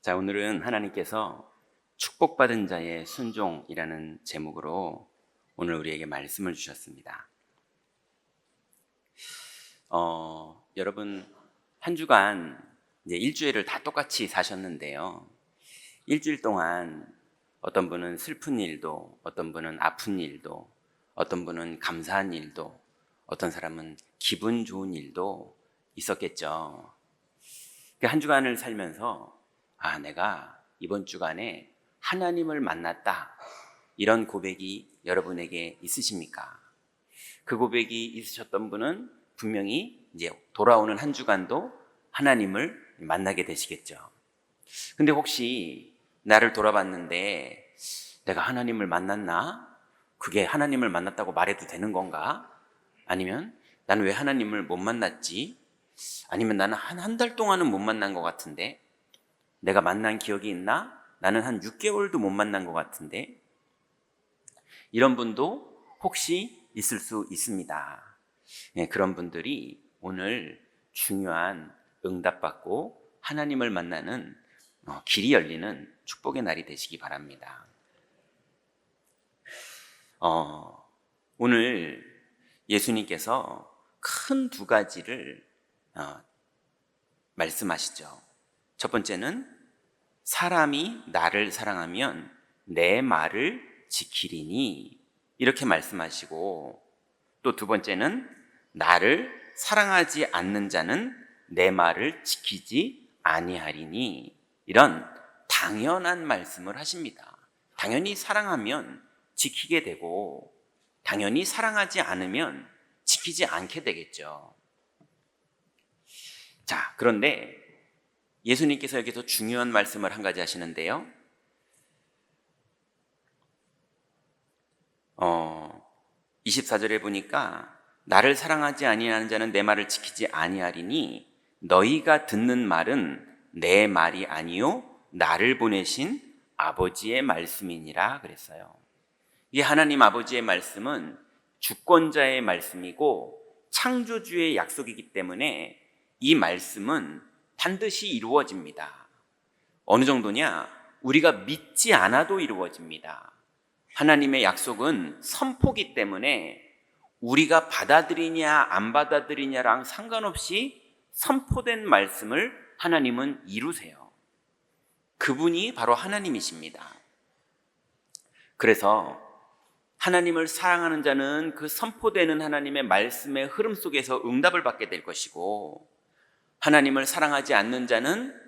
자, 오늘은 하나님께서 축복받은 자의 순종이라는 제목으로 오늘 우리에게 말씀을 주셨습니다. 여러분, 한 주간 이제 일주일을 다 똑같이 사셨는데요. 일주일 동안 어떤 분은 슬픈 일도, 어떤 분은 아픈 일도, 어떤 분은 감사한 일도, 어떤 사람은 기분 좋은 일도 있었겠죠. 한 주간을 살면서 내가 이번 주간에 하나님을 만났다, 이런 고백이 여러분에게 있으십니까? 그 고백이 있으셨던 분은 분명히 이제 돌아오는 한 주간도 하나님을 만나게 되시겠죠. 근데 혹시 나를 돌아봤는데 내가 하나님을 만났나? 그게 하나님을 만났다고 말해도 되는 건가? 아니면 나는 왜 하나님을 못 만났지? 아니면 나는 한 달 동안은 못 만난 것 같은데 내가 만난 기억이 있나? 나는 한 6개월도 못 만난 것 같은데. 이런 분도 혹시 있을 수 있습니다. 그런 분들이 오늘 중요한 응답받고 하나님을 만나는 길이 열리는 축복의 날이 되시기 바랍니다. 오늘 예수님께서 큰 두 가지를 말씀하시죠. 첫 번째는 사람이 나를 사랑하면 내 말을 지키리니, 이렇게 말씀하시고, 또 두 번째는 나를 사랑하지 않는 자는 내 말을 지키지 아니하리니, 이런 당연한 말씀을 하십니다. 당연히 사랑하면 지키게 되고, 당연히 사랑하지 않으면 지키지 않게 되겠죠. 자, 그런데 예수님께서 여기서 중요한 말씀을 한 가지 하시는데요. 24절에 보니까 나를 사랑하지 아니하는 자는 내 말을 지키지 아니하리니 너희가 듣는 말은 내 말이 아니요 나를 보내신 아버지의 말씀이니라 그랬어요. 이 하나님 아버지의 말씀은 주권자의 말씀이고 창조주의 약속이기 때문에 이 말씀은 반드시 이루어집니다. 어느 정도냐? 우리가 믿지 않아도 이루어집니다. 하나님의 약속은 선포기 때문에 우리가 받아들이냐 안 받아들이냐랑 상관없이 선포된 말씀을 하나님은 이루세요. 그분이 바로 하나님이십니다. 그래서 하나님을 사랑하는 자는 그 선포되는 하나님의 말씀의 흐름 속에서 응답을 받게 될 것이고, 하나님을 사랑하지 않는 자는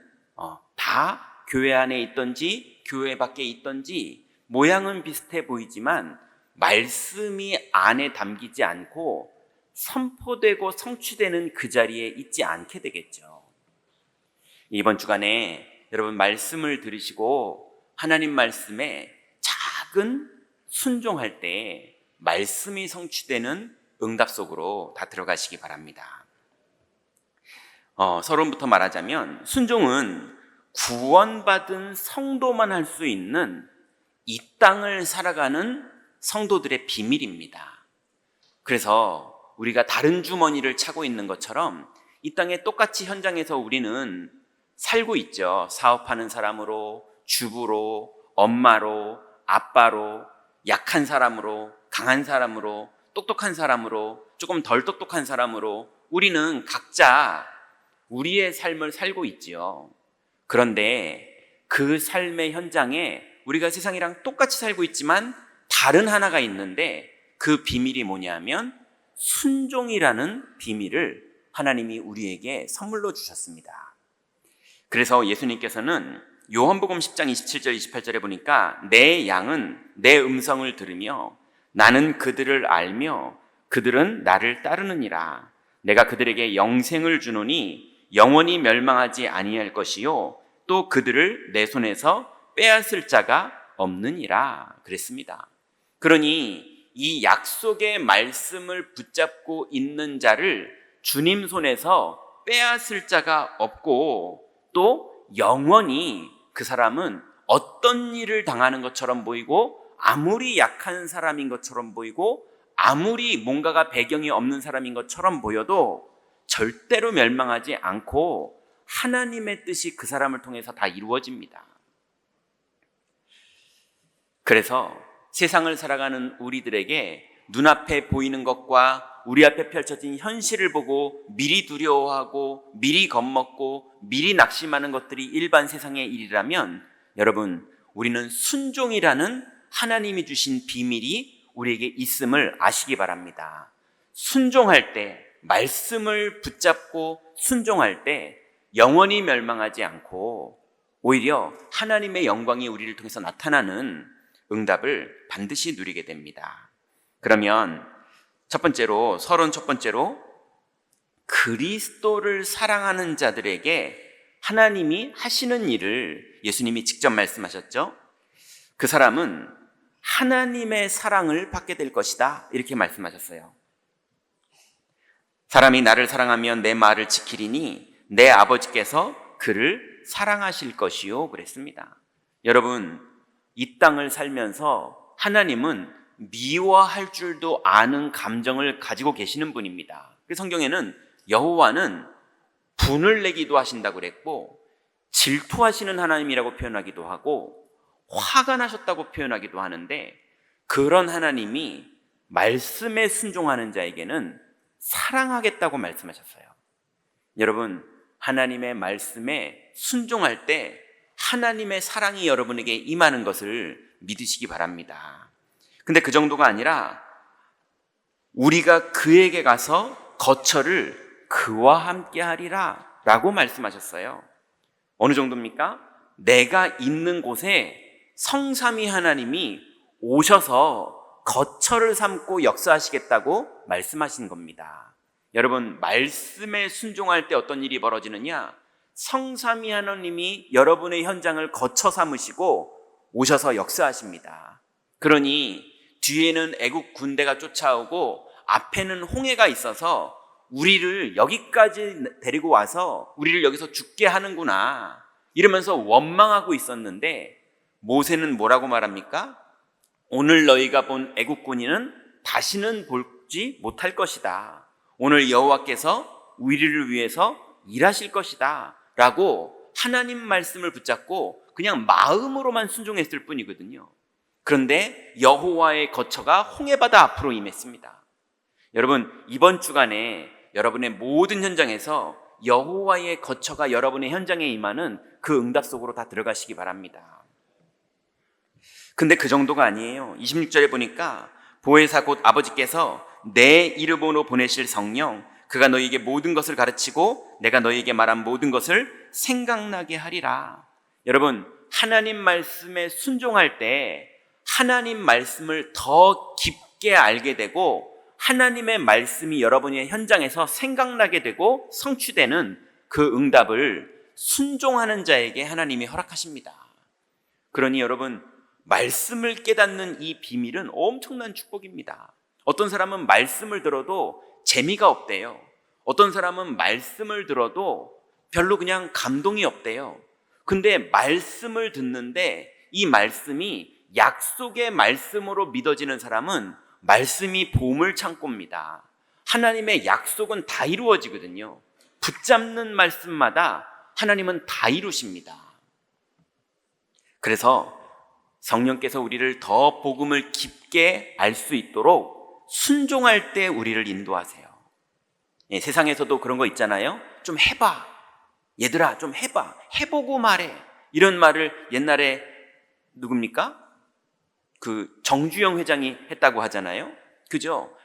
다 교회 안에 있든지 교회 밖에 있든지 모양은 비슷해 보이지만 말씀이 안에 담기지 않고 선포되고 성취되는 그 자리에 있지 않게 되겠죠. 이번 주간에 여러분 말씀을 들으시고 하나님 말씀에 작은 순종할 때 말씀이 성취되는 응답 속으로 다 들어가시기 바랍니다. 서론부터 말하자면 순종은 구원받은 성도만 할 수 있는 이 땅을 살아가는 성도들의 비밀입니다. 그래서 우리가 다른 주머니를 차고 있는 것처럼 이 땅에 똑같이 현장에서 우리는 살고 있죠. 사업하는 사람으로, 주부로, 엄마로, 아빠로, 약한 사람으로, 강한 사람으로, 똑똑한 사람으로, 조금 덜 똑똑한 사람으로 우리는 각자 우리의 삶을 살고 있지요. 그런데 그 삶의 현장에 우리가 세상이랑 똑같이 살고 있지만 다른 하나가 있는데 그 비밀이 뭐냐면 순종이라는 비밀을 하나님이 우리에게 선물로 주셨습니다. 그래서 예수님께서는 요한복음 10장 27절 28절에 보니까 내 양은 내 음성을 들으며 나는 그들을 알며 그들은 나를 따르느니라. 내가 그들에게 영생을 주노니 영원히 멸망하지 아니할 것이요 또 그들을 내 손에서 빼앗을 자가 없느니라 그랬습니다. 그러니 이 약속의 말씀을 붙잡고 있는 자를 주님 손에서 빼앗을 자가 없고, 또 영원히 그 사람은 어떤 일을 당하는 것처럼 보이고 아무리 약한 사람인 것처럼 보이고 아무리 뭔가가 배경이 없는 사람인 것처럼 보여도 절대로 멸망하지 않고 하나님의 뜻이 그 사람을 통해서 다 이루어집니다. 그래서 세상을 살아가는 우리들에게 눈앞에 보이는 것과 우리 앞에 펼쳐진 현실을 보고 미리 두려워하고 미리 겁먹고 미리 낙심하는 것들이 일반 세상의 일이라면 여러분, 우리는 순종이라는 하나님이 주신 비밀이 우리에게 있음을 아시기 바랍니다. 순종할 때, 말씀을 붙잡고 순종할 때 영원히 멸망하지 않고 오히려 하나님의 영광이 우리를 통해서 나타나는 응답을 반드시 누리게 됩니다. 그러면 첫 번째로, 첫 번째로 그리스도를 사랑하는 자들에게 하나님이 하시는 일을 예수님이 직접 말씀하셨죠. 그 사람은 하나님의 사랑을 받게 될 것이다, 이렇게 말씀하셨어요. 사람이 나를 사랑하면 내 말을 지키리니 내 아버지께서 그를 사랑하실 것이요, 그랬습니다. 여러분, 이 땅을 살면서 하나님은 미워할 줄도 아는 감정을 가지고 계시는 분입니다. 성경에는 여호와는 분을 내기도 하신다고 그랬고, 질투하시는 하나님이라고 표현하기도 하고, 화가 나셨다고 표현하기도 하는데, 그런 하나님이 말씀에 순종하는 자에게는 사랑하겠다고 말씀하셨어요. 여러분, 하나님의 말씀에 순종할 때 하나님의 사랑이 여러분에게 임하는 것을 믿으시기 바랍니다. 근데 그 정도가 아니라 우리가 그에게 가서 거처를 그와 함께 하리라 라고 말씀하셨어요. 어느 정도입니까? 내가 있는 곳에 성삼위 하나님이 오셔서 거처를 삼고 역사하시겠다고 말씀하신 겁니다. 여러분, 말씀에 순종할 때 어떤 일이 벌어지느냐? 성삼위 하나님이 여러분의 현장을 거처 삼으시고 오셔서 역사하십니다. 그러니 뒤에는 애국 군대가 쫓아오고 앞에는 홍해가 있어서 우리를 여기까지 데리고 와서 우리를 여기서 죽게 하는구나 이러면서 원망하고 있었는데, 모세는 뭐라고 말합니까? 오늘 너희가 본 애국군인은 다시는 보지 못할 것이다. 오늘 여호와께서 우리를 위해서 일하실 것이다 라고 하나님 말씀을 붙잡고 그냥 마음으로만 순종했을 뿐이거든요. 그런데 여호와의 거처가 홍해바다 앞으로 임했습니다. 여러분, 이번 주간에 여러분의 모든 현장에서 여호와의 거처가 여러분의 현장에 임하는 그 응답 속으로 다 들어가시기 바랍니다. 근데 그 정도가 아니에요. 26절에 보니까 보혜사 곧 아버지께서 내 이름으로 보내실 성령, 그가 너희에게 모든 것을 가르치고 내가 너희에게 말한 모든 것을 생각나게 하리라. 여러분, 하나님 말씀에 순종할 때 하나님 말씀을 더 깊게 알게 되고 하나님의 말씀이 여러분의 현장에서 생각나게 되고 성취되는 그 응답을 순종하는 자에게 하나님이 허락하십니다. 그러니 여러분, 말씀을 깨닫는 이 비밀은 엄청난 축복입니다. 어떤 사람은 말씀을 들어도 재미가 없대요. 어떤 사람은 말씀을 들어도 별로 그냥 감동이 없대요. 근데 말씀을 듣는데 이 말씀이 약속의 말씀으로 믿어지는 사람은 말씀이 보물 창고입니다. 하나님의 약속은 다 이루어지거든요. 붙잡는 말씀마다 하나님은 다 이루십니다. 그래서 성령께서 우리를 더 복음을 깊게 알 수 있도록 순종할 때 우리를 인도하세요. 예, 세상에서도 그런 거 있잖아요. 좀 해봐. 얘들아, 좀 해봐. 해보고 말해. 이런 말을 옛날에 누굽니까? 그 정주영 회장이 했다고 하잖아요. 그죠?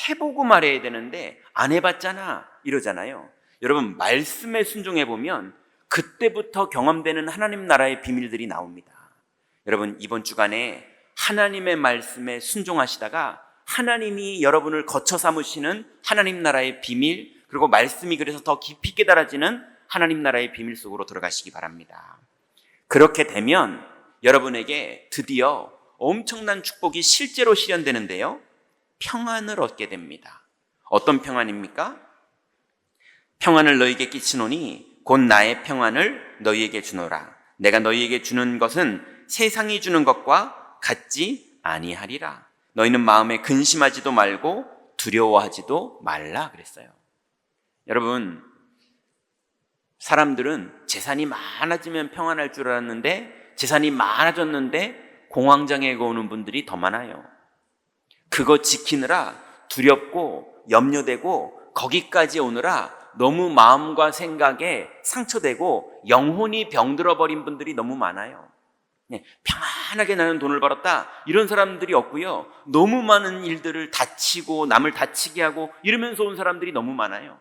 해보고 말해야 되는데 안 해봤잖아 이러잖아요. 여러분, 말씀에 순종해보면 그때부터 경험되는 하나님 나라의 비밀들이 나옵니다. 여러분, 이번 주간에 하나님의 말씀에 순종하시다가 하나님이 여러분을 거처 삼으시는 하나님 나라의 비밀, 그리고 말씀이 그래서 더 깊이 깨달아지는 하나님 나라의 비밀 속으로 들어가시기 바랍니다. 그렇게 되면 여러분에게 드디어 엄청난 축복이 실제로 실현되는데요, 평안을 얻게 됩니다. 어떤 평안입니까? 평안을 너희에게 끼치노니 곧 나의 평안을 너희에게 주노라. 내가 너희에게 주는 것은 세상이 주는 것과 같지 아니하리라. 너희는 마음에 근심하지도 말고 두려워하지도 말라 그랬어요. 여러분, 사람들은 재산이 많아지면 평안할 줄 알았는데 재산이 많아졌는데 공황장애가 오는 분들이 더 많아요. 그거 지키느라 두렵고 염려되고 거기까지 오느라 너무 마음과 생각에 상처되고 영혼이 병들어 버린 분들이 너무 많아요. 평안하게 나는 돈을 벌었다 이런 사람들이 없고요. 너무 많은 일들을 다치고 남을 다치게 하고 이러면서 온 사람들이 너무 많아요.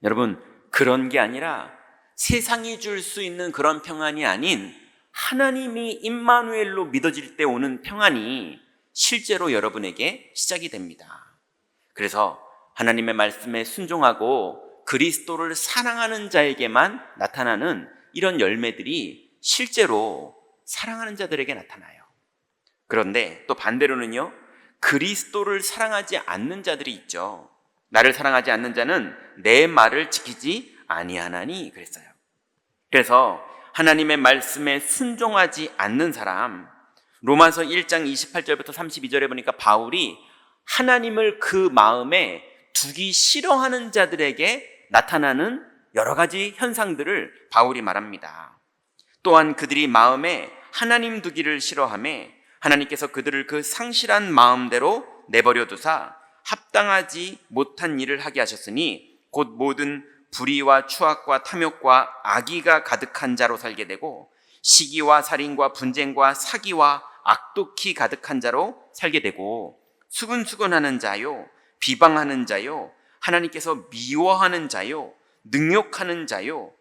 여러분, 그런 게 아니라 세상이 줄 수 있는 그런 평안이 아닌 하나님이 임마누엘로 믿어질 때 오는 평안이 실제로 여러분에게 시작이 됩니다. 그래서 하나님의 말씀에 순종하고 그리스도를 사랑하는 자에게만 나타나는 이런 열매들이 실제로 사랑하는 자들에게 나타나요. 그런데 또 반대로는요, 그리스도를 사랑하지 않는 자들이 있죠. 나를 사랑하지 않는 자는 내 말을 지키지 아니하나니 그랬어요. 그래서 하나님의 말씀에 순종하지 않는 사람, 로마서 1장 28절부터 32절에 보니까 바울이 하나님을 그 마음에 두기 싫어하는 자들에게 나타나는 여러 가지 현상들을 바울이 말합니다. 또한 그들이 마음에 하나님 두기를 싫어하며 하나님께서 그들을 그 상실한 마음대로 내버려 두사 합당하지 못한 일을 하게 하셨으니 곧 모든 불의와 추악과 탐욕과 악의가 가득한 자로 살게 되고 시기와 살인과 분쟁과 사기와 악독히 가득한 자로 살게 되고 수근수근하는 자요, 비방하는 자요, 하나님께서 미워하는 자요, 능욕하는 자요.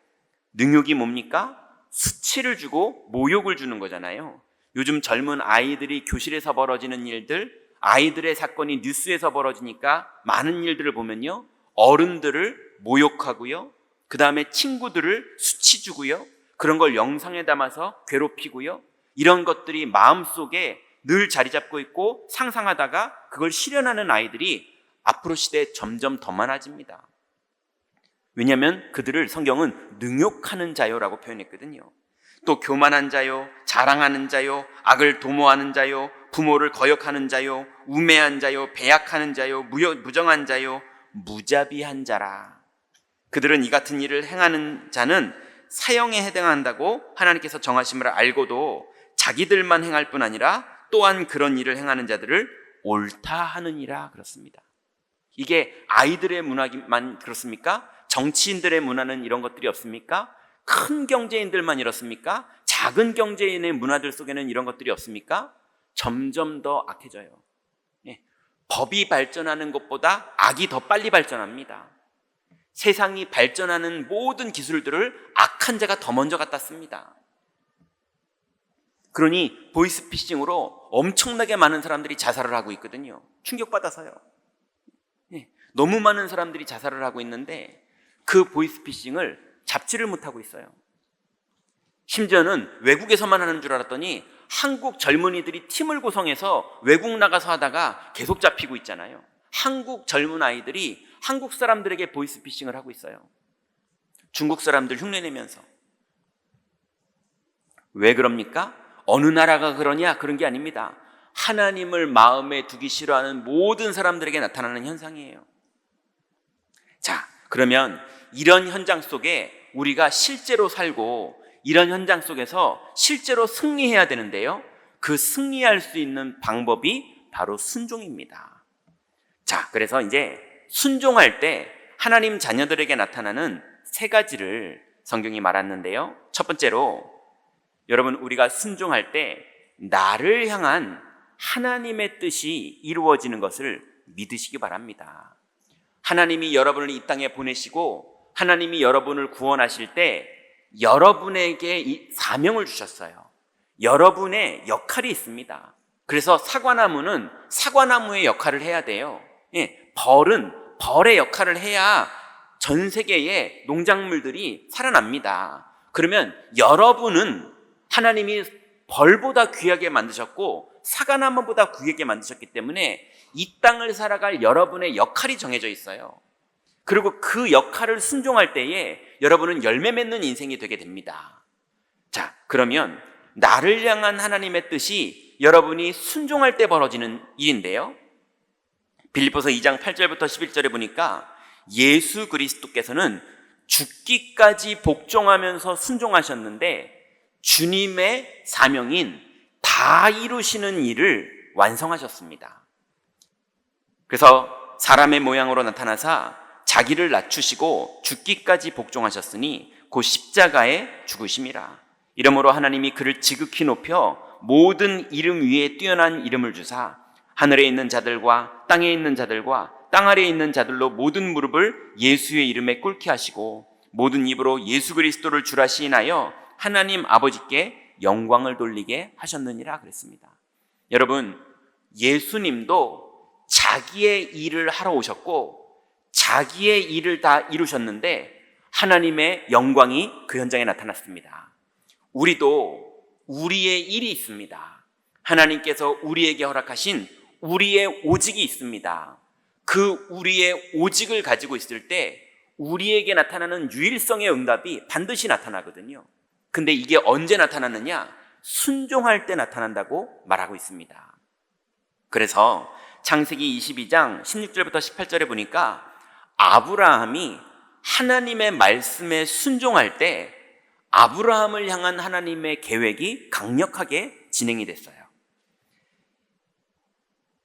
능욕이 뭡니까? 수치를 주고 모욕을 주는 거잖아요. 요즘 젊은 아이들이 교실에서 벌어지는 일들, 아이들의 사건이 뉴스에서 벌어지니까 많은 일들을 보면요, 어른들을 모욕하고요, 그 다음에 친구들을 수치 주고요, 그런 걸 영상에 담아서 괴롭히고요, 이런 것들이 마음속에 늘 자리 잡고 있고 상상하다가 그걸 실현하는 아이들이 앞으로 시대에 점점 더 많아집니다. 왜냐하면 그들을 성경은 능욕하는 자요라고 표현했거든요. 또 교만한 자요, 자랑하는 자요, 악을 도모하는 자요, 부모를 거역하는 자요, 우매한 자요, 배약하는 자요, 무정한 자요, 무자비한 자라. 그들은 이 같은 일을 행하는 자는 사형에 해당한다고 하나님께서 정하심을 알고도 자기들만 행할 뿐 아니라 또한 그런 일을 행하는 자들을 옳다 하느니라 그렇습니다. 이게 아이들의 문화만 그렇습니까? 정치인들의 문화는 이런 것들이 없습니까? 큰 경제인들만 이렇습니까? 작은 경제인의 문화들 속에는 이런 것들이 없습니까? 점점 더 악해져요. 법이 발전하는 것보다 악이 더 빨리 발전합니다. 세상이 발전하는 모든 기술들을 악한 자가 더 먼저 갖다 씁니다. 그러니 보이스피싱으로 엄청나게 많은 사람들이 자살을 하고 있거든요. 충격받아서요. 너무 많은 사람들이 자살을 하고 있는데 그 보이스피싱을 잡지를 못하고 있어요. 심지어는 외국에서만 하는 줄 알았더니 한국 젊은이들이 팀을 구성해서 외국 나가서 하다가 계속 잡히고 있잖아요. 한국 젊은 아이들이 한국 사람들에게 보이스피싱을 하고 있어요. 중국 사람들 흉내내면서. 왜 그럽니까? 어느 나라가 그러냐? 그런 게 아닙니다. 하나님을 마음에 두기 싫어하는 모든 사람들에게 나타나는 현상이에요. 자, 그러면 이런 현장 속에 우리가 실제로 살고 이런 현장 속에서 실제로 승리해야 되는데요, 그 승리할 수 있는 방법이 바로 순종입니다. 자, 그래서 이제 순종할 때 하나님 자녀들에게 나타나는 세 가지를 성경이 말했는데요, 첫 번째로 여러분, 우리가 순종할 때 나를 향한 하나님의 뜻이 이루어지는 것을 믿으시기 바랍니다. 하나님이 여러분을 이 땅에 보내시고 하나님이 여러분을 구원하실 때 여러분에게 이 사명을 주셨어요. 여러분의 역할이 있습니다. 그래서 사과나무는 사과나무의 역할을 해야 돼요. 벌은 벌의 역할을 해야 전 세계의 농작물들이 살아납니다. 그러면 여러분은 하나님이 벌보다 귀하게 만드셨고 사과나무보다 귀하게 만드셨기 때문에 이 땅을 살아갈 여러분의 역할이 정해져 있어요. 그리고 그 역할을 순종할 때에 여러분은 열매 맺는 인생이 되게 됩니다. 자, 그러면 나를 향한 하나님의 뜻이 여러분이 순종할 때 벌어지는 일인데요, 빌립보서 2장 8절부터 11절에 보니까 예수 그리스도께서는 죽기까지 복종하면서 순종하셨는데 주님의 사명인 다 이루시는 일을 완성하셨습니다. 그래서 사람의 모양으로 나타나사 자기를 낮추시고 죽기까지 복종하셨으니 곧 십자가에 죽으심이라. 이러므로 하나님이 그를 지극히 높여 모든 이름 위에 뛰어난 이름을 주사 하늘에 있는 자들과 땅에 있는 자들과 땅 아래에 있는 자들로 모든 무릎을 예수의 이름에 꿇게 하시고 모든 입으로 예수 그리스도를 주라 시인하여 하나님 아버지께 영광을 돌리게 하셨느니라 그랬습니다. 여러분, 예수님도 자기의 일을 하러 오셨고 자기의 일을 다 이루셨는데 하나님의 영광이 그 현장에 나타났습니다. 우리도 우리의 일이 있습니다. 하나님께서 우리에게 허락하신 우리의 오직이 있습니다. 그 우리의 오직을 가지고 있을 때 우리에게 나타나는 유일성의 응답이 반드시 나타나거든요. 근데 이게 언제 나타나느냐? 순종할 때 나타난다고 말하고 있습니다. 그래서 창세기 22장 16절부터 18절에 보니까 아브라함이 하나님의 말씀에 순종할 때 아브라함을 향한 하나님의 계획이 강력하게 진행이 됐어요.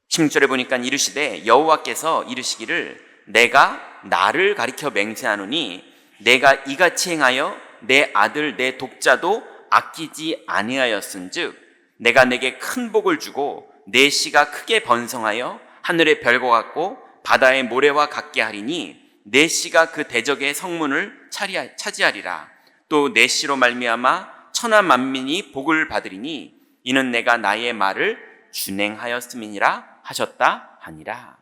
16절에 보니까 이르시되 여호와께서 이르시기를 내가 나를 가리켜 맹세하노니 내가 이같이 행하여 내 아들 내 독자도 아끼지 아니하였은즉 내가 내게 큰 복을 주고 내 씨가 크게 번성하여 하늘의 별과 같고 바다의 모래와 같게 하리니 내 씨가 그 대적의 성문을 차지하리라. 또 내 씨로 말미암아 천하 만민이 복을 받으리니 이는 내가 나의 말을 준행하였음이니라 하셨다 하니라.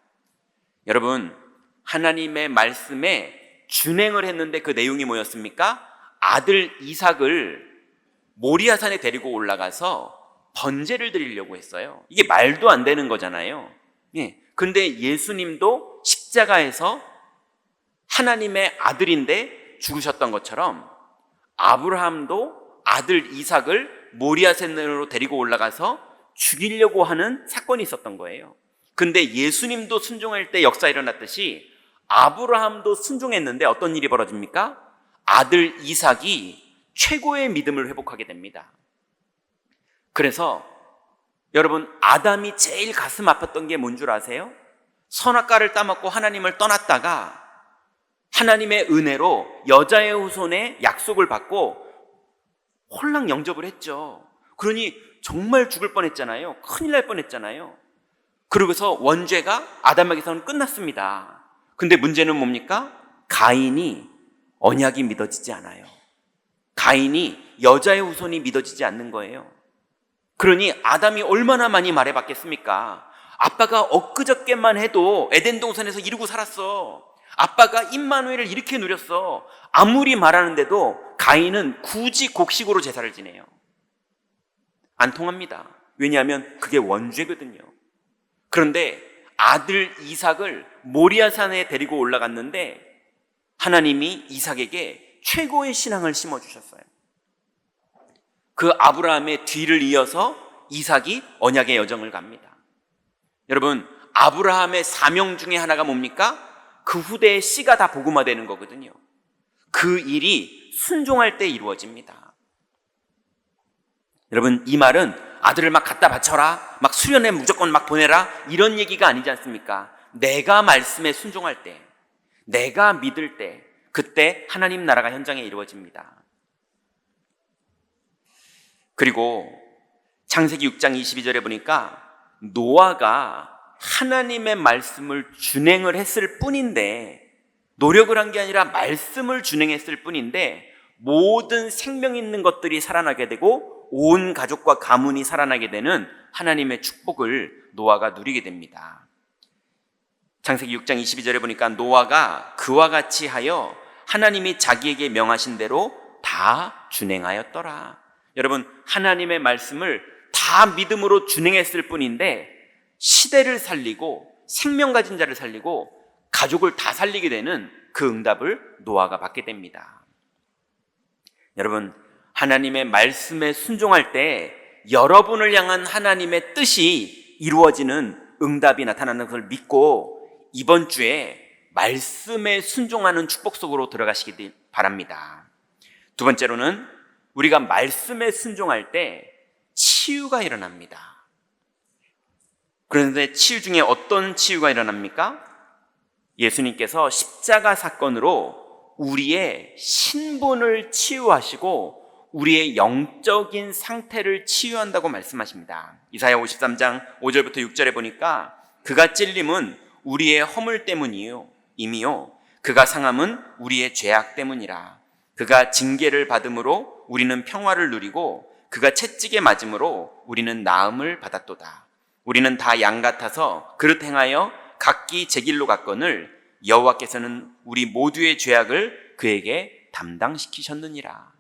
여러분, 하나님의 말씀에 준행을 했는데 그 내용이 뭐였습니까? 아들 이삭을 모리아산에 데리고 올라가서 번제를 드리려고 했어요. 이게 말도 안 되는 거잖아요. 그런데 예수님도 십자가에서 하나님의 아들인데 죽으셨던 것처럼 아브라함도 아들 이삭을 모리아산으로 데리고 올라가서 죽이려고 하는 사건이 있었던 거예요. 근데 예수님도 순종할 때 역사 일어났듯이 아브라함도 순종했는데 어떤 일이 벌어집니까? 아들 이삭이 최고의 믿음을 회복하게 됩니다. 그래서 여러분, 아담이 제일 가슴 아팠던 게 뭔 줄 아세요? 선악과를 따먹고 하나님을 떠났다가 하나님의 은혜로 여자의 후손의 약속을 받고 홀랑 영접을 했죠. 그러니 정말 죽을 뻔했잖아요. 큰일 날 뻔했잖아요. 그러고서 원죄가 아담에게서는 끝났습니다. 근데 문제는 뭡니까? 가인이 언약이 믿어지지 않아요. 가인이 여자의 후손이 믿어지지 않는 거예요. 그러니 아담이 얼마나 많이 말해봤겠습니까? 아빠가 엊그저께만 해도 에덴 동산에서 이루고 살았어. 아빠가 임마누엘을 이렇게 누렸어. 아무리 말하는데도 가인은 굳이 곡식으로 제사를 지내요. 안 통합니다. 왜냐하면 그게 원죄거든요. 그런데 아들 이삭을 모리아산에 데리고 올라갔는데 하나님이 이삭에게 최고의 신앙을 심어주셨어요. 그 아브라함의 뒤를 이어서 이삭이 언약의 여정을 갑니다. 여러분, 아브라함의 사명 중에 하나가 뭡니까? 그 후대의 씨가 다 복음화되는 거거든요. 그 일이 순종할 때 이루어집니다. 여러분, 이 말은 아들을 막 갖다 바쳐라, 막 수련회 무조건 막 보내라, 이런 얘기가 아니지 않습니까? 내가 말씀에 순종할 때, 내가 믿을 때, 그때 하나님 나라가 현장에 이루어집니다. 그리고 창세기 6장 22절에 보니까 노아가 하나님의 말씀을 준행을 했을 뿐인데, 노력을 한 게 아니라 말씀을 준행했을 뿐인데 모든 생명 있는 것들이 살아나게 되고 온 가족과 가문이 살아나게 되는 하나님의 축복을 노아가 누리게 됩니다. 창세기 6장 22절에 보니까 노아가 그와 같이 하여 하나님이 자기에게 명하신 대로 다 준행하였더라. 여러분, 하나님의 말씀을 다 믿음으로 준행했을 뿐인데 시대를 살리고 생명 가진 자를 살리고 가족을 다 살리게 되는 그 응답을 노아가 받게 됩니다. 여러분, 하나님의 말씀에 순종할 때 여러분을 향한 하나님의 뜻이 이루어지는 응답이 나타나는 것을 믿고 이번 주에 말씀에 순종하는 축복 속으로 들어가시기 바랍니다. 두 번째로는 우리가 말씀에 순종할 때 치유가 일어납니다. 그런데 치유 중에 어떤 치유가 일어납니까? 예수님께서 십자가 사건으로 우리의 신분을 치유하시고 우리의 영적인 상태를 치유한다고 말씀하십니다. 이사야 53장 5절부터 6절에 보니까 그가 찔림은 우리의 허물 때문이요 임이요 그가 상함은 우리의 죄악 때문이라. 그가 징계를 받음으로 우리는 평화를 누리고 그가 채찍에 맞음으로 우리는 나음을 받았도다. 우리는 다 양 같아서 그릇 행하여 각기 제 길로 갔거늘 여호와께서는 우리 모두의 죄악을 그에게 담당시키셨느니라.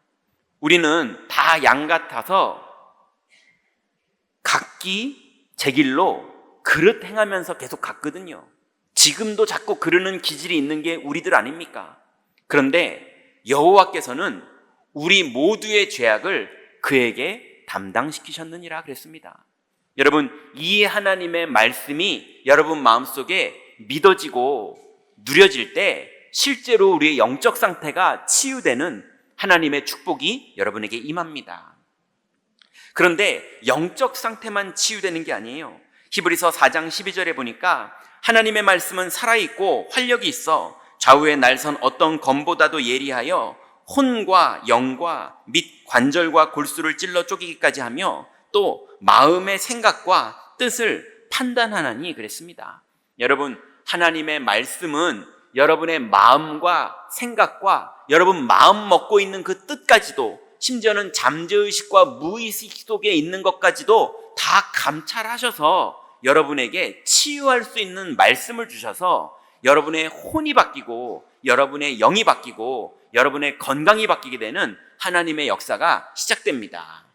우리는 다 양 같아서 각기 제 길로 그릇 행하면서 계속 갔거든요. 지금도 자꾸 그러는 기질이 있는 게 우리들 아닙니까? 그런데 여호와께서는 우리 모두의 죄악을 그에게 담당시키셨느니라 그랬습니다. 여러분, 이 하나님의 말씀이 여러분 마음속에 믿어지고 누려질 때 실제로 우리의 영적 상태가 치유되는 하나님의 축복이 여러분에게 임합니다. 그런데 영적 상태만 치유되는 게 아니에요. 히브리서 4장 12절에 보니까 하나님의 말씀은 살아있고 활력이 있어 좌우에 날선 어떤 검보다도 예리하여 혼과 영과 및 관절과 골수를 찔러 쪼개기까지 하며 또 마음의 생각과 뜻을 판단하나니 그랬습니다. 여러분, 하나님의 말씀은 여러분의 마음과 생각과 여러분 마음 먹고 있는 그 뜻까지도, 심지어는 잠재의식과 무의식 속에 있는 것까지도 다 감찰하셔서 여러분에게 치유할 수 있는 말씀을 주셔서 여러분의 혼이 바뀌고 여러분의 영이 바뀌고 여러분의 건강이 바뀌게 되는 하나님의 역사가 시작됩니다.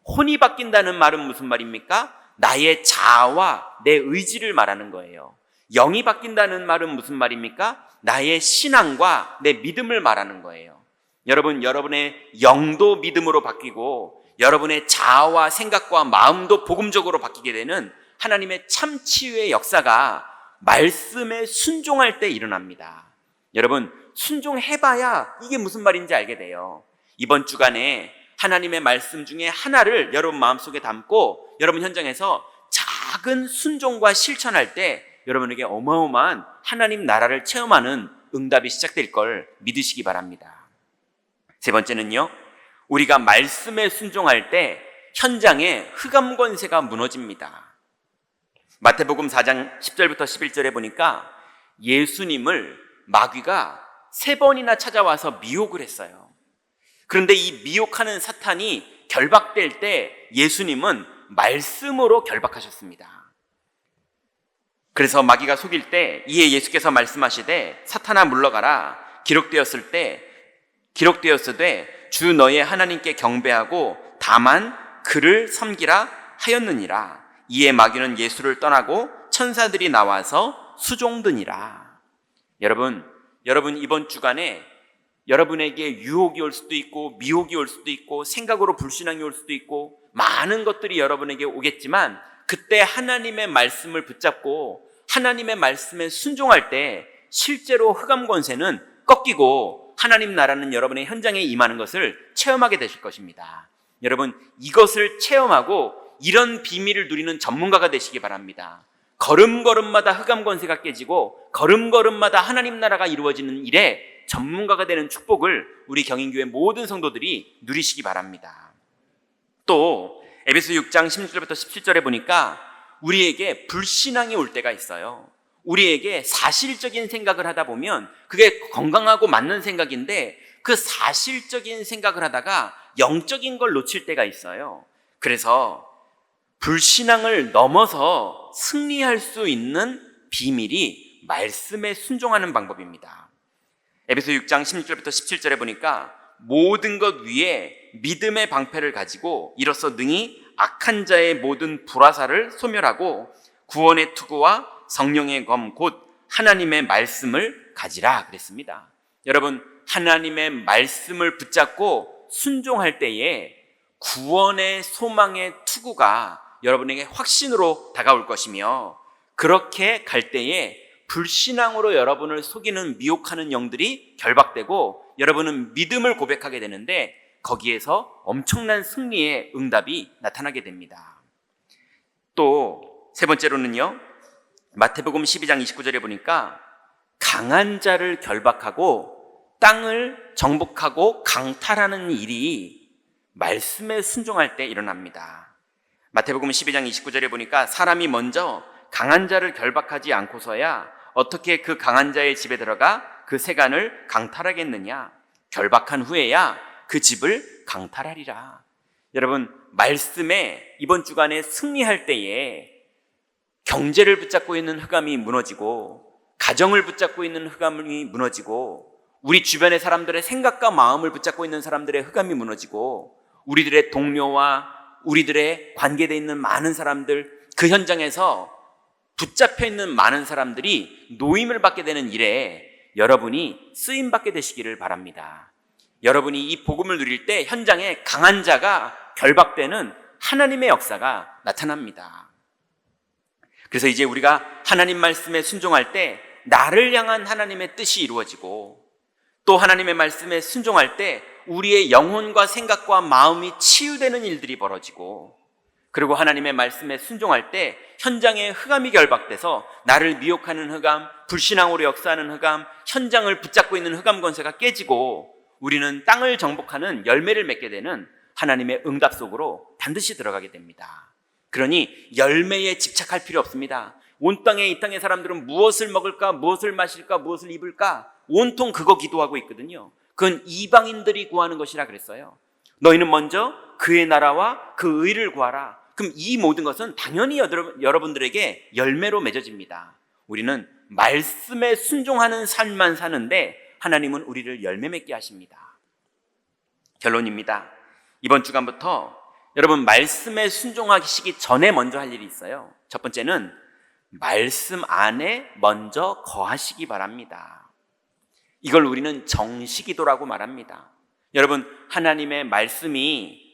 혼이 바뀐다는 말은 무슨 말입니까? 나의 자아와 내 의지를 말하는 거예요. 영이 바뀐다는 말은 무슨 말입니까? 나의 신앙과 내 믿음을 말하는 거예요. 여러분, 여러분의 영도 믿음으로 바뀌고 여러분의 자아와 생각과 마음도 복음적으로 바뀌게 되는 하나님의 참 치유의 역사가 말씀에 순종할 때 일어납니다. 여러분, 순종해봐야 이게 무슨 말인지 알게 돼요. 이번 주간에 하나님의 말씀 중에 하나를 여러분 마음속에 담고 여러분 현장에서 작은 순종과 실천할 때 여러분에게 어마어마한 하나님 나라를 체험하는 응답이 시작될 걸 믿으시기 바랍니다. 세 번째는요, 우리가 말씀에 순종할 때 현장에 흑암 권세가 무너집니다. 마태복음 4장 10절부터 11절에 보니까 예수님을 마귀가 3번이나 찾아와서 미혹을 했어요. 그런데 이 미혹하는 사탄이 결박될 때 예수님은 말씀으로 결박하셨습니다. 그래서 마귀가 속일 때 이에 예수께서 말씀하시되 사탄아 물러가라. 기록되었으되 주 너의 하나님께 경배하고 다만 그를 섬기라 하였느니라. 이에 마귀는 예수를 떠나고 천사들이 나와서 수종드니라. 여러분 이번 주간에 여러분에게 유혹이 올 수도 있고 미혹이 올 수도 있고 생각으로 불신앙이 올 수도 있고 많은 것들이 여러분에게 오겠지만 그때 하나님의 말씀을 붙잡고 하나님의 말씀에 순종할 때 실제로 흑암 권세는 꺾이고 하나님 나라는 여러분의 현장에 임하는 것을 체험하게 되실 것입니다. 여러분, 이것을 체험하고 이런 비밀을 누리는 전문가가 되시기 바랍니다. 걸음걸음마다 흑암 권세가 깨지고 걸음걸음마다 하나님 나라가 이루어지는 일에 전문가가 되는 축복을 우리 경인교회 모든 성도들이 누리시기 바랍니다. 또 에베소 6장 16절부터 17절에 보니까 우리에게 불신앙이 올 때가 있어요. 우리에게 사실적인 생각을 하다 보면 그게 건강하고 맞는 생각인데 그 사실적인 생각을 하다가 영적인 걸 놓칠 때가 있어요. 그래서 불신앙을 넘어서 승리할 수 있는 비밀이 말씀에 순종하는 방법입니다. 에베소 6장 16절부터 17절에 보니까 모든 것 위에 믿음의 방패를 가지고 이로써 능히 악한 자의 모든 불화살을 소멸하고 구원의 투구와 성령의 검 곧 하나님의 말씀을 가지라 그랬습니다. 여러분, 하나님의 말씀을 붙잡고 순종할 때에 구원의 소망의 투구가 여러분에게 확신으로 다가올 것이며 그렇게 갈 때에 불신앙으로 여러분을 속이는 미혹하는 영들이 결박되고 여러분은 믿음을 고백하게 되는데 거기에서 엄청난 승리의 응답이 나타나게 됩니다. 또 세 번째로는요, 마태복음 12장 29절에 보니까 강한 자를 결박하고 땅을 정복하고 강탈하는 일이 말씀에 순종할 때 일어납니다. 마태복음 12장 29절에 보니까 사람이 먼저 강한 자를 결박하지 않고서야 어떻게 그 강한 자의 집에 들어가 그 세간을 강탈하겠느냐? 결박한 후에야 그 집을 강탈하리라. 여러분, 말씀에 이번 주간에 승리할 때에 경제를 붙잡고 있는 흑암이 무너지고 가정을 붙잡고 있는 흑암이 무너지고 우리 주변의 사람들의 생각과 마음을 붙잡고 있는 사람들의 흑암이 무너지고 우리들의 동료와 우리들의 관계되어 있는 많은 사람들, 그 현장에서 붙잡혀 있는 많은 사람들이 노임을 받게 되는 일에 여러분이 쓰임받게 되시기를 바랍니다. 여러분이 이 복음을 누릴 때 현장에 강한 자가 결박되는 하나님의 역사가 나타납니다. 그래서 이제 우리가 하나님 말씀에 순종할 때 나를 향한 하나님의 뜻이 이루어지고 또 하나님의 말씀에 순종할 때 우리의 영혼과 생각과 마음이 치유되는 일들이 벌어지고 그리고 하나님의 말씀에 순종할 때 현장에 흑암이 결박돼서 나를 미혹하는 흑암, 불신앙으로 역사하는 흑암, 현장을 붙잡고 있는 흑암 권세가 깨지고 우리는 땅을 정복하는 열매를 맺게 되는 하나님의 응답 속으로 반드시 들어가게 됩니다. 그러니 열매에 집착할 필요 없습니다. 온 땅에 이 땅의 사람들은 무엇을 먹을까, 무엇을 마실까, 무엇을 입을까 온통 그거 기도하고 있거든요. 그건 이방인들이 구하는 것이라 그랬어요. 너희는 먼저 그의 나라와 그 의를 구하라. 그럼 이 모든 것은 당연히 여러분들에게 열매로 맺어집니다. 우리는 말씀에 순종하는 삶만 사는데 하나님은 우리를 열매 맺게 하십니다. 결론입니다. 이번 주간부터 여러분 말씀에 순종하시기 전에 먼저 할 일이 있어요. 첫 번째는 말씀 안에 먼저 거하시기 바랍니다. 이걸 우리는 정시기도라고 말합니다. 여러분, 하나님의 말씀이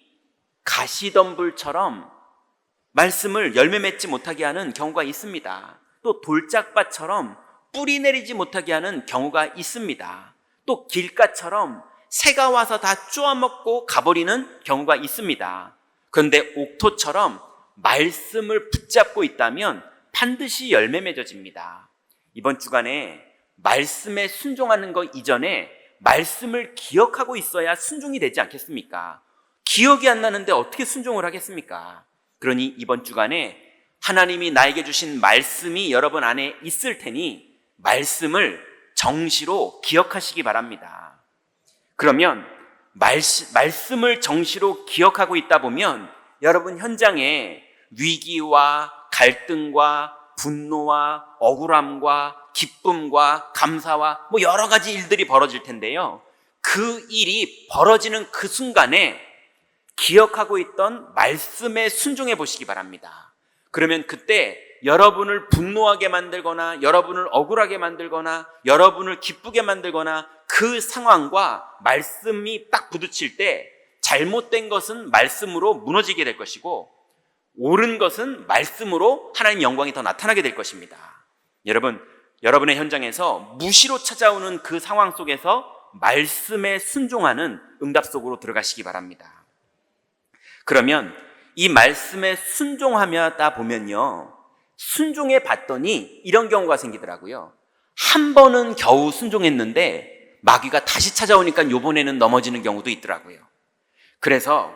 가시덤불처럼 말씀을 열매 맺지 못하게 하는 경우가 있습니다. 또 돌짝밭처럼 뿌리 내리지 못하게 하는 경우가 있습니다. 또 길가처럼 새가 와서 다 쪼아먹고 가버리는 경우가 있습니다. 그런데 옥토처럼 말씀을 붙잡고 있다면 반드시 열매 맺어집니다. 이번 주간에 말씀에 순종하는 것 이전에 말씀을 기억하고 있어야 순종이 되지 않겠습니까? 기억이 안 나는데 어떻게 순종을 하겠습니까? 그러니 이번 주간에 하나님이 나에게 주신 말씀이 여러분 안에 있을 테니 말씀을 정시로 기억하시기 바랍니다. 그러면 말씀을 정시로 기억하고 있다 보면 여러분 현장에 위기와 갈등과 분노와 억울함과 기쁨과 감사와 여러 가지 일들이 벌어질 텐데요. 그 일이 벌어지는 그 순간에 기억하고 있던 말씀에 순종해 보시기 바랍니다. 그러면 그때 여러분을 분노하게 만들거나 여러분을 억울하게 만들거나 여러분을 기쁘게 만들거나 그 상황과 말씀이 딱 부딪힐 때 잘못된 것은 말씀으로 무너지게 될 것이고 옳은 것은 말씀으로 하나님 영광이 더 나타나게 될 것입니다. 여러분의 현장에서 무시로 찾아오는 그 상황 속에서 말씀에 순종하는 응답 속으로 들어가시기 바랍니다. 그러면 이 말씀에 순종하다 보면요, 순종해 봤더니 이런 경우가 생기더라고요. 한 번은 겨우 순종했는데 마귀가 다시 찾아오니까 이번에는 넘어지는 경우도 있더라고요. 그래서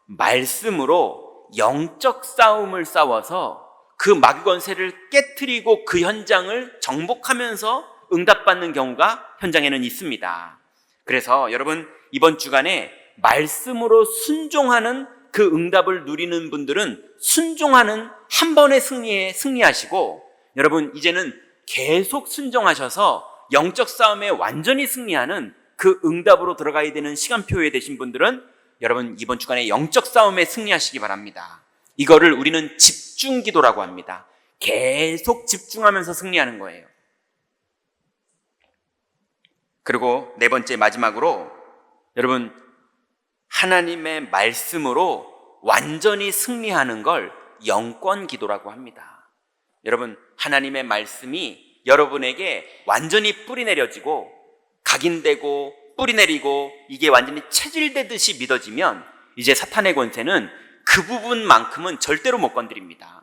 말씀으로 영적 싸움을 싸워서 그 마귀 권세를 깨트리고 그 현장을 정복하면서 응답받는 경우가 현장에는 있습니다. 그래서 여러분 이번 주간에 말씀으로 순종하는 그 응답을 누리는 분들은 순종하는 한 번의 승리에 승리하시고 여러분 이제는 계속 순종하셔서 영적 싸움에 완전히 승리하는 그 응답으로 들어가야 되는 시간표에 되신 분들은 여러분 이번 주간에 영적 싸움에 승리하시기 바랍니다. 이거를 우리는 집중 기도라고 합니다. 계속 집중하면서 승리하는 거예요. 그리고 네 번째 마지막으로 여러분 하나님의 말씀으로 완전히 승리하는 걸 영권 기도라고 합니다. 여러분 하나님의 말씀이 여러분에게 완전히 뿌리 내려지고 각인되고 뿌리 내리고 이게 완전히 체질되듯이 믿어지면 이제 사탄의 권세는 그 부분만큼은 절대로 못 건드립니다.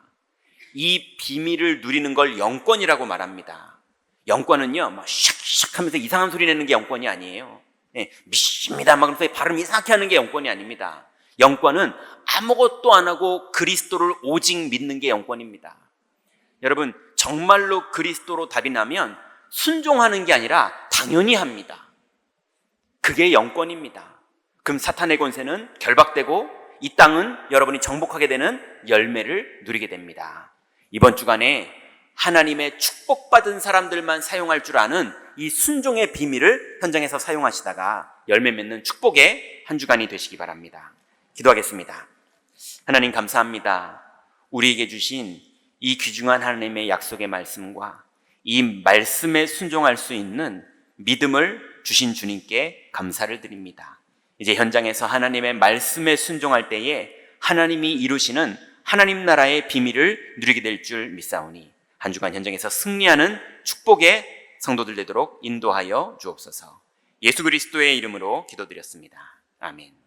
이 비밀을 누리는 걸 영권이라고 말합니다. 영권은요, 막 샥샥 하면서 이상한 소리 내는 게 영권이 아니에요. 네, 믿습니다 막 그러면서 발음 이상하게 하는 게 영권이 아닙니다. 영권은 아무것도 안 하고 그리스도를 오직 믿는 게 영권입니다. 여러분, 정말로 그리스도로 답이 나면 순종하는 게 아니라 당연히 합니다. 그게 영권입니다. 그럼 사탄의 권세는 결박되고 이 땅은 여러분이 정복하게 되는 열매를 누리게 됩니다. 이번 주간에 하나님의 축복받은 사람들만 사용할 줄 아는 이 순종의 비밀을 현장에서 사용하시다가 열매 맺는 축복의 한 주간이 되시기 바랍니다. 기도하겠습니다. 하나님 감사합니다. 우리에게 주신 이 귀중한 하나님의 약속의 말씀과 이 말씀에 순종할 수 있는 믿음을 주신 주님께 감사를 드립니다. 이제 현장에서 하나님의 말씀에 순종할 때에 하나님이 이루시는 하나님 나라의 비밀을 누리게 될 줄 믿사오니 한 주간 현장에서 승리하는 축복의 성도들 되도록 인도하여 주옵소서. 예수 그리스도의 이름으로 기도드렸습니다. 아멘.